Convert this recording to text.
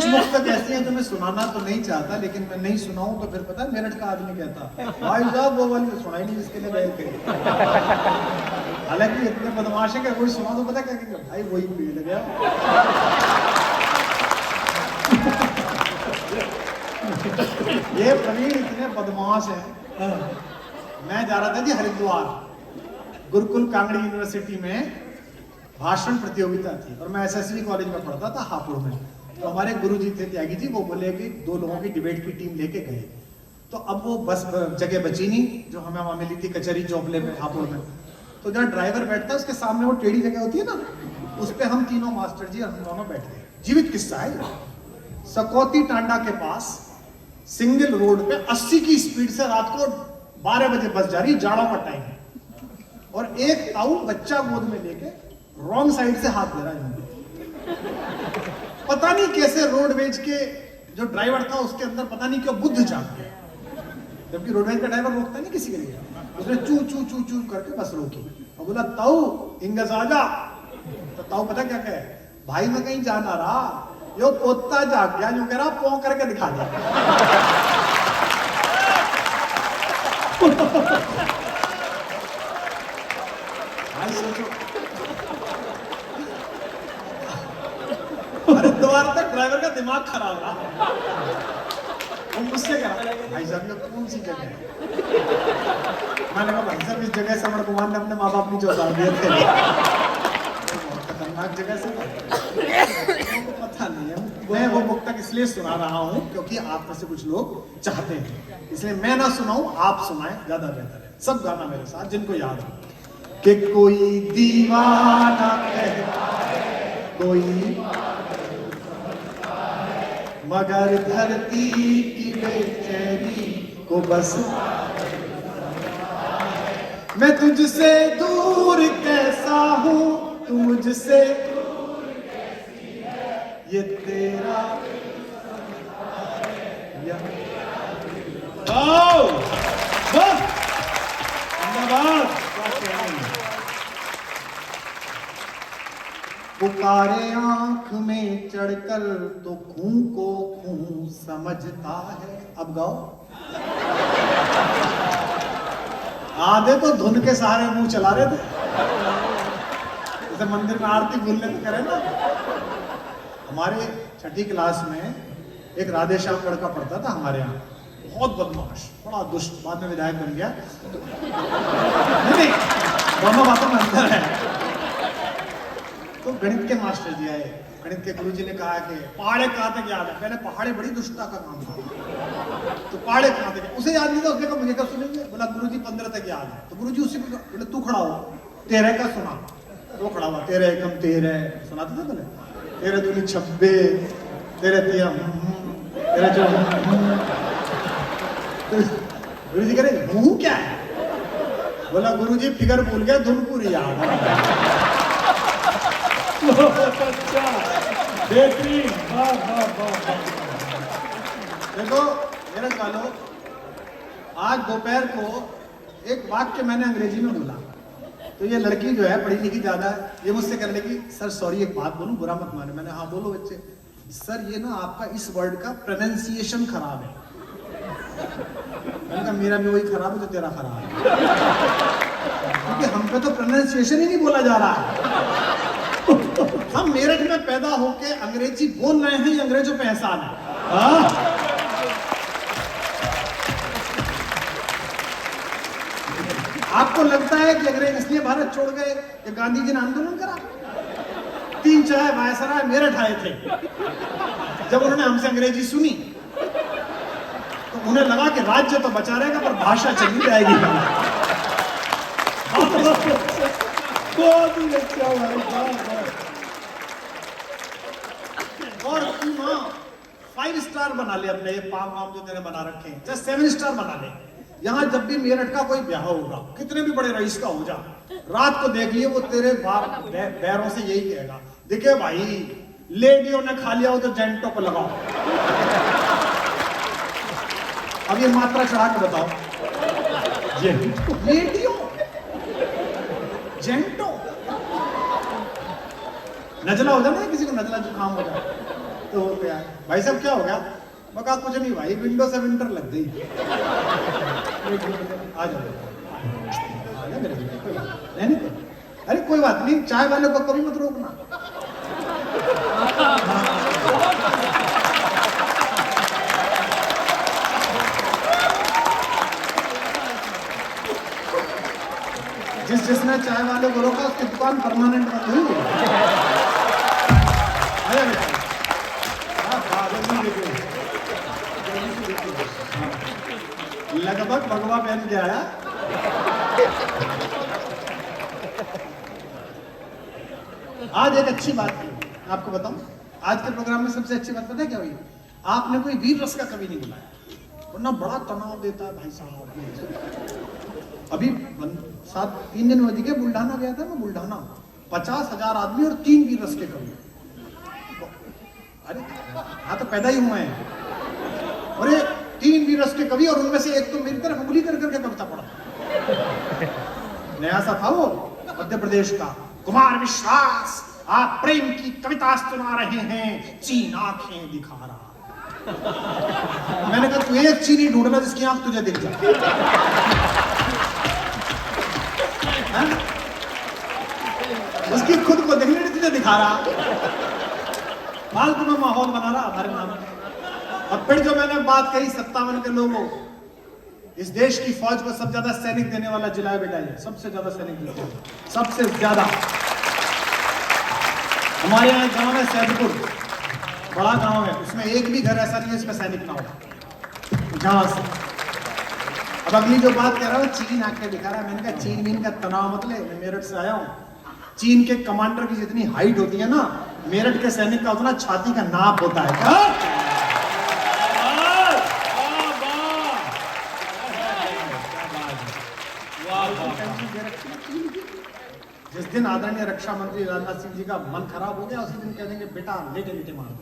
मुख तक ऐसी है जो मैं सुनाना तो नहीं चाहता, लेकिन मैं नहीं सुनाऊं तो फिर पता है मेरठ का आदमी कहता भाई साहब वो वाली तो सुनाई नहीं जिसके लिए गए थे। हालांकि इतने बदमाश है कि कोई सुना तो पता क्या कहेंगे, भाई वही पीड़ गया। ये प्रवीण इतने बदमाश है। मैं जा रहा था जी हरिद्वार, गुरुकुल कांगड़ी यूनिवर्सिटी में भाषण प्रतियोगिता थी और मैं एसएसवी कॉलेज में पढ़ता था हापुड़ में। तो हमारे गुरुजी थे त्यागी जी, वो बोले कि 2 लोगों की डिबेट की टीम लेके गए। तो अब वो बस जगह बची नहीं जो हमें वहां मिली थी कचहरी चौपले में हापुड़ में। तो जहाँ ड्राइवर बैठता है उसके सामने वो टेढ़ी जगह होती है ना, उस पर हम तीनों मास्टर जी और हम दोनों बैठ गए। जीवित किस्सा है। सकौती टांडा के पास सिंगल रोड पे 80 की स्पीड से रात को 12 बजे बस जा रही, जाड़ों का टाइम है, और एक ताऊ बच्चा गोद में लेके रॉन्ग साइड से हाथ दे रहा है। पता नहीं कैसे रोडवेज के जो ड्राइवर था उसके अंदर पता नहीं क्यों बुद्ध जाग गया, जबकि रोडवेज का ड्राइवर रोकता नहीं किसी के लिए। उसने चू चू चू चू करके बस रोकी और बोला ताऊ इंगस आजा। तो ताऊ पता क्या कहे, भाई मैं कहीं जा ना रहा, यो पोता जाग गया, जो कह रहा पौ करके दिखा दिया। भाई सोचो, हरिद्वार तक ड्राइवर का दिमाग खराब रहा। वो मुझसे कहा भाई साहब ये कौन सी जगह है? मैंने कहा भाई साहब इस जगह श्रवण कुमार ने अपने माँ बाप नीचे उतार दिए थे। बहुत खतरनाक जगह से पता नहीं है। मैं वो बुक तक इसलिए सुना रहा हूँ क्योंकि आप में से कुछ लोग चाहते हैं, इसलिए मैं ना सुनाऊं आप सुनाएं, ज्यादा बेहतर है। सब गाना मेरे साथ जिनको याद हो। कि कोई दीवाना कहता है कोई, मगर धरती की बेचैनी को बस मैं तुझसे दूर कैसा हूँ, तू मुझसे ये तेरा पुकारे आंख में चढ़कर तो खूं को खूं समझता है। अब गाओ। आधे तो धुन के सहारे मुंह चला रहे थे, जैसे मंदिर में आरती भूलने तो करे ना। हमारे 6ठी क्लास में एक राधे श्याम लड़का पढ़ता था हमारे यहाँ, बहुत बदमाश, बड़ा दुष्ट, बाद में विधायक बन गया। नहीं, दोनों बातों में अंदर है। तो गणित के मास्टर जी आए, गणित के गुरुजी ने कहा कि पहाड़े कहाँ तक याद है? पहले पहाड़े बड़ी दुष्टता का काम था, तो पहाड़े कहाँ तक, उसे याद नहीं था। उसने कहा मुझे कब सुनेंगे? बोला गुरुजी 15 तक याद है। तो गुरुजी उसी को बोले तू खड़ा हो, 13 का सुना। वो खड़ा हुआ, 13 एकम 13 सुनाते थे पहले, 13 दूनी 26, 13 तिया 13 जो। गुरुजी कह रहे मुंह क्या है? बोला गुरुजी फिगर भूल गया, धुन पूरी याद है। अच्छा, बेहतरीन, देखो मेरे सालों, आज दोपहर को एक वाक्य मैंने अंग्रेजी में बोला, तो ये लड़की जो है पढ़ी लिखी ज्यादा है, ये मुझसे कहने लगी सर सॉरी एक बात बोलूं, बुरा मत माने। मैंने हाँ बोलो बच्चे। सर ये ना आपका इस वर्ड का प्रोनाउंसिएशन खराब है। मैंने कहा मेरा भी वही खराब है जो तेरा खराब है, क्योंकि हम पे तो प्रोनाउंसिएशन ही नहीं बोला जा रहा है। हम मेरठ में पैदा होके अंग्रेजी बोल रहे हैं, अंग्रेजों पे एहसान है। आपको लगता है कि अंग्रेज इसलिए भारत छोड़ गए कि गांधी जी ने आंदोलन करा? 3 चाय वायसराय मेरठ आए थे, जब उन्होंने हमसे अंग्रेजी सुनी तो उन्हें लगा कि राज्य तो बचा रहेगा पर भाषा चली जाएगी। और तू ना 5 स्टार बना ले अपने ये पाम वाम जो तेरे बना रखे हैं, जस्ट 7 स्टार बना ले। यहाँ जब भी मेरठ का कोई ब्याह होगा, कितने भी बड़े रईस का हो जा, रात को देख लिए वो तेरे बाप बैरों से यही कहेगा, देखे भाई लेडियों ने खा लिया हो तो जेंटो को लगाओ। अब ये मात्रा चढ़ा के बताओ, लेडियों जेंटो। नजला हो जाए ना किसी को, नजला जुकाम हो जाए तो हो गया भाई साहब क्या हो गया? मैं कहा कुछ नहीं भाई, विंडो से विंटर लग गई। आ जाओ मेरे नहीं तो, अरे कोई बात नहीं, चाय वाले को कभी मत रोकना। जिसने चाय वाले को रोका उसकी दुकान परमानेंट बंद हुई। लगभग भगवा पहन के आया। आज एक अच्छी बात की आपको बताऊं, आज के प्रोग्राम में सबसे अच्छी बात पता है क्या हुई? आपने कोई वीर रस का कवि नहीं बुलाया, वरना बड़ा तनाव देता है भाई साहब। अभी 3 दिन में दिखे, बुल्ढाना गया था मैं, बुल्ढाना 50,000 आदमी और 3 वीर रस के कवि। अरे हाँ तो पैदा ही हुए हैं। अरे 3 वीर रस के कवि, और उनमें से एक तो मेरी तरफ उंगली कर करके कविता पढ़ा। नया सा था वो, मध्य प्रदेश का। कुमार विश्वास, आप प्रेम की कविता सुना रहे हैं, चीन आंखें दिखा रहा। मैंने कहा तू एक चीनी ढूंढना जिसकी आंख तुझे दिख जाए। उसकी खुद को देखने नहीं तुझे दिखा रहा, फालतू में माहौल बना रहा हमारे नाम। और फिर जो मैंने बात कही 57 के लोगों, इस देश की फौज को सबसे ज्यादा सैनिक देने वाला जिला है बेटा ये, सबसे ज्यादा सैनिक देते हैं, सबसे ज्यादा। हमारे यहाँ एक गांव है सैदपुर, बड़ा गांव है, उसमें एक भी घर ऐसा नहीं है इसमें सैनिक ना हो। जहां से अब अगली जो बात कह रहा हूँ, चीन आंखें दिखा रहा है, मैंने कहा चीन मीन का तनाव मत ले, मैं मेरठ से आया हूँ। चीन के कमांडर की जितनी हाइट होती है ना, मेरठ के सैनिक का उतना छाती का नाप होता है। क्या जिस दिन आदरणीय रक्षा मंत्री राजनाथ सिंह जी का मन खराब हो गया, उसी दिन कह देंगे बेटा लेटे लेटे मारो।